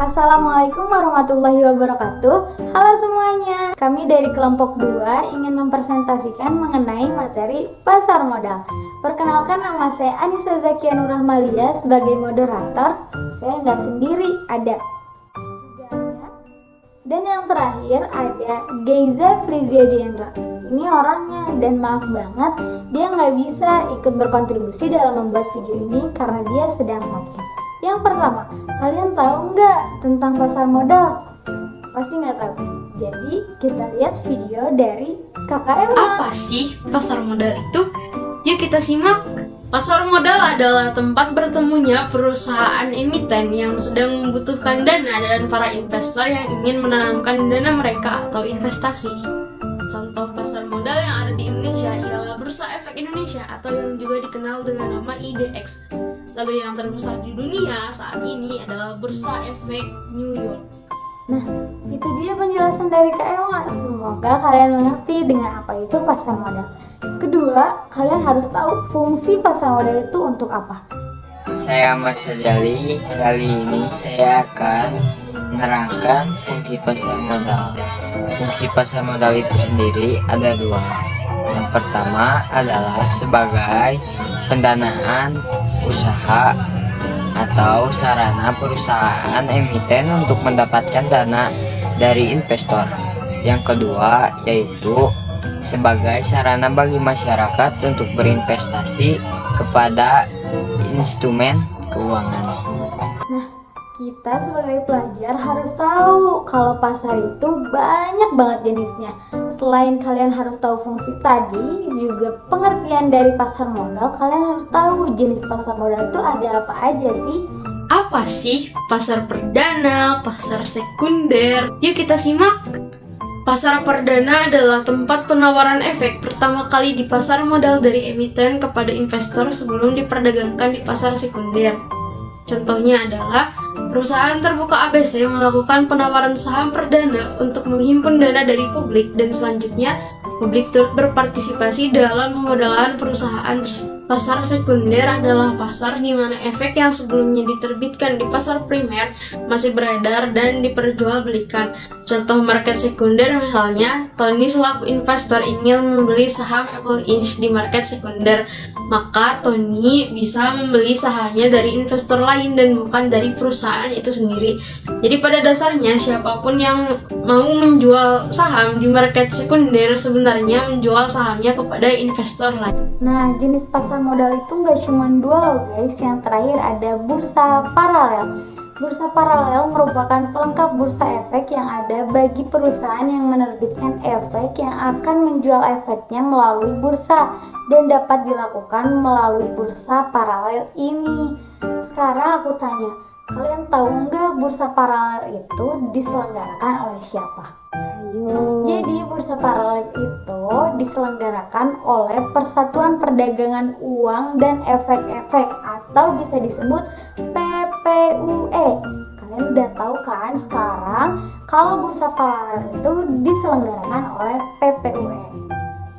Assalamualaikum warahmatullahi wabarakatuh. Halo semuanya, kami dari kelompok 2 ingin mempresentasikan mengenai materi pasar modal. Perkenalkan, nama saya Anissa Zakia Nur Rahmalia sebagai moderator. Saya nggak sendiri, ada juga ada. Dan yang terakhir ada Geiza Frizia Diendra. Ini orangnya, dan maaf banget dia nggak bisa ikut berkontribusi dalam membuat video ini karena dia sedang sakit. Yang pertama, kalian tahu nggak tentang pasar modal? Pasti nggak tahu. Jadi kita lihat video dari Kakak Emma. Apa sih pasar modal itu? Yuk kita simak. Pasar modal adalah tempat bertemunya perusahaan emiten yang sedang membutuhkan dana dan para investor yang ingin menanamkan dana mereka atau investasi. Contoh pasar modal yang ada di Indonesia ialah Bursa Efek Indonesia atau yang juga dikenal dengan nama IDX. Lalu yang terbesar di dunia saat ini adalah Bursa Efek New York. Nah, itu dia penjelasan dari Kak Emma. Semoga kalian mengerti dengan apa itu pasar modal. Kedua, kalian harus tahu fungsi pasar modal itu untuk apa. Saya Ahmad Sajali. Kali ini saya akan menerangkan fungsi pasar modal. Fungsi pasar modal itu sendiri ada dua. Yang pertama adalah sebagai pendanaan usaha atau sarana perusahaan emiten untuk mendapatkan dana dari investor. Yang kedua yaitu sebagai sarana bagi masyarakat untuk berinvestasi kepada instrumen keuangan. Nah, kita sebagai pelajar harus tahu kalau pasar itu banyak banget jenisnya. Selain kalian harus tahu fungsi tadi, juga pengertian dari pasar modal, kalian harus tahu jenis pasar modal itu ada apa aja sih. Apa sih pasar perdana, pasar sekunder? Yuk kita simak. Pasar perdana adalah tempat penawaran efek pertama kali di pasar modal dari emiten kepada investor sebelum diperdagangkan di pasar sekunder. Contohnya adalah perusahaan terbuka ABC melakukan penawaran saham perdana untuk menghimpun dana dari publik dan selanjutnya publik turut berpartisipasi dalam pemodalan perusahaan tersebut. Pasar sekunder adalah pasar di mana efek yang sebelumnya diterbitkan di pasar primer masih beredar dan diperjualbelikan. Contoh market sekunder misalnya, Tony selaku investor ingin membeli saham Apple Inc. di market sekunder, maka Tony bisa membeli sahamnya dari investor lain dan bukan dari perusahaan itu sendiri. Jadi pada dasarnya siapapun yang mau menjual saham di market sekunder sebenarnya menjual sahamnya kepada investor lain. Nah, jenis pasar modal itu nggak cuma dua loh guys. Yang terakhir ada bursa paralel. Bursa paralel merupakan pelengkap bursa efek yang ada bagi perusahaan yang menerbitkan efek yang akan menjual efeknya melalui bursa dan dapat dilakukan melalui bursa paralel ini. Sekarang aku tanya, kalian tahu nggak bursa paralel itu diselenggarakan oleh siapa? Jadi bursa paralel itu diselenggarakan oleh Persatuan Perdagangan Uang dan Efek-Efek atau bisa disebut PPUE. Kalian udah tahu kan sekarang kalau bursa paralel itu diselenggarakan oleh PPUE.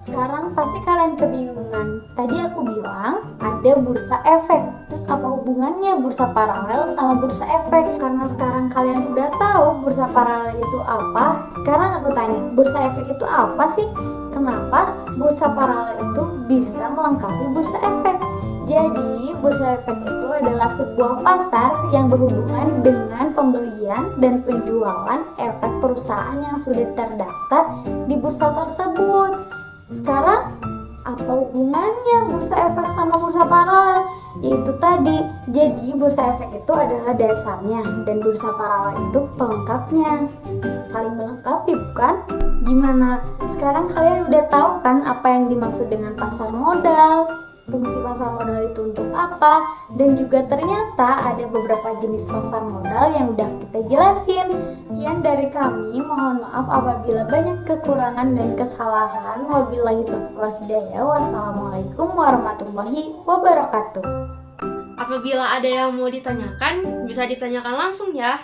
Sekarang pasti kalian kebingungan. Tadi aku bilang ada bursa efek. Terus apa hubungannya bursa paralel sama bursa efek? Karena sekarang kalian udah tahu bursa paralel itu apa, sekarang aku tanya, bursa efek itu apa sih? Kenapa bursa paralel itu bisa melengkapi bursa efek? Jadi, bursa efek itu adalah sebuah pasar yang berhubungan dengan pembelian dan penjualan efek perusahaan yang sudah terdaftar di bursa tersebut. Sekarang, apa hubungannya bursa efek sama bursa paralel? Yaitu tadi, jadi bursa efek itu adalah dasarnya dan bursa paralel itu pelengkapnya. Saling melengkapi, bukan? Gimana? Sekarang kalian udah tahu kan apa yang dimaksud dengan pasar modal? Fungsi pasar modal itu untuk apa, dan juga ternyata ada beberapa jenis pasar modal yang udah kita jelasin. Sekian dari kami, mohon maaf apabila banyak kekurangan dan kesalahan. Wabillahi taufiq wal hidayah. Wassalamualaikum warahmatullahi wabarakatuh. Apabila ada yang mau ditanyakan, bisa ditanyakan langsung ya.